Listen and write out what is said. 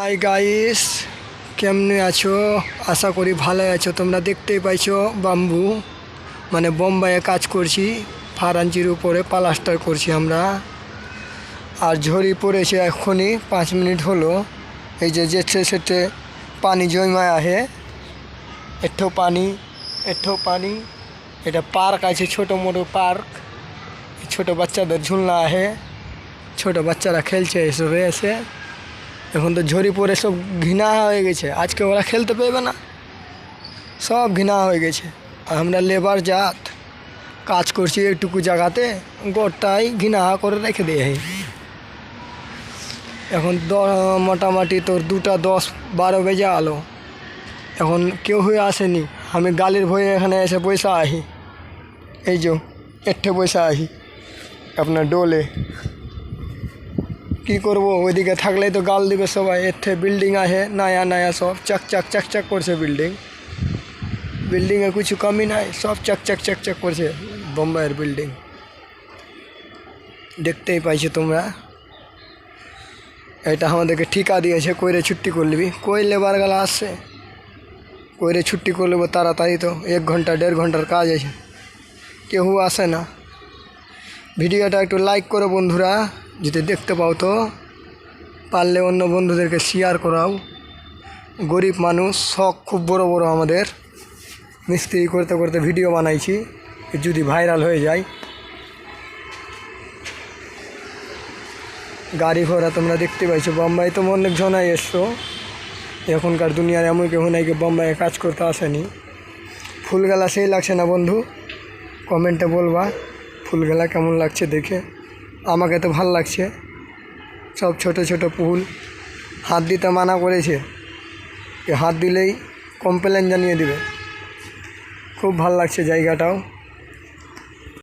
Hi guys, কেমনে আছো? আশা করি ভালো আছো। তোমরা দেখতেই পাইছো বাম্বু মানে বোম্বাইয়ে কাজ করছি, ফারাঞ্চির উপরে প্লাস্টার করছি আমরা। আর ঝড়ি পড়েছে এখনই 5 মিনিট হলো। এই যে যেতে সেটে পানি জমায় আহে, এঠো পানি। এটা পার্ক আছে, ছোটো মোটো পার্ক। ছোটো বাচ্চাদের ঝুলনা আহে, ছোটো বাচ্চারা খেলছে এসবে এসে। এখন তো ঝড়ি পড়ে সব ঘৃণা হয়ে গেছে, আজকে ওরা খেলতে পারবে না, সব ঘৃণা হয়ে গেছে। আর আমরা লেবার জাত কাজ করছি একটুকু জায়গাতে, গোটাই ঘৃণা করে রেখে দিয়ে। এখন মোটামুটি তোর 2:10-12 বেজে আলো, এখন কেউ হয়ে আসেনি। আমি গালির ভয়ে এখানে এসে পয়সা আহি, এই যে এঠে পয়সা আহি আপনার ডোলে। কি করবো, ওইদিকে থাকলেই তো গাল দিবে সবাই। এতে বিল্ডিং আছে নয়া নয়া, সব চকচক করছে বিল্ডিংয়ের কিছু কমি নাই, সব চকচক করছে বোম্বাইয়ের বিল্ডিং। দেখতেই পাইছো তোমরা। এটা আমাদেরকে ঠিকা দিয়েছে, কইরে ছুটি করে নিবি। কই লেবার গেলা আসছে, কইরে ছুটি করে নেবো তাড়াতাড়ি। তো 1 ঘন্টা 1.5 ঘন্টার কাজ আছে, কেউ আসে না। ভিডিওটা একটু লাইক করো বন্ধুরা, যদি দেখতে পাও তো। পারলে অন্য বন্ধুদেরকে শেয়ার করাও। গরিব মানুষ, শখ খুব বড় বড় আমাদের। মিস্ত্রি করতে করতে ভিডিও বানাইছি, যদি ভাইরাল হয়ে যায়। গাড়ি ঘোড়া তোমরা দেখতে পাইছো। বোম্বাই তো অনেক জনাই এসছো, এখনকার দুনিয়ার এমন কেউ নাই কি বোম্বাইয়ে কাজ করতে আসেনি। ফুলগালা সেই লাগছে না বন্ধু? কমেন্টে বলবা ফুলগালা কেমন লাগছে দেখে। আমাকে তো ভাল লাগছে। সব ছোট ছোট ফুল, হাত দিতে মানা করেছে, হাত দিলেই কমপ্লেন জানিয়ে দিবে। খুব ভাল লাগছে জায়গাটাও।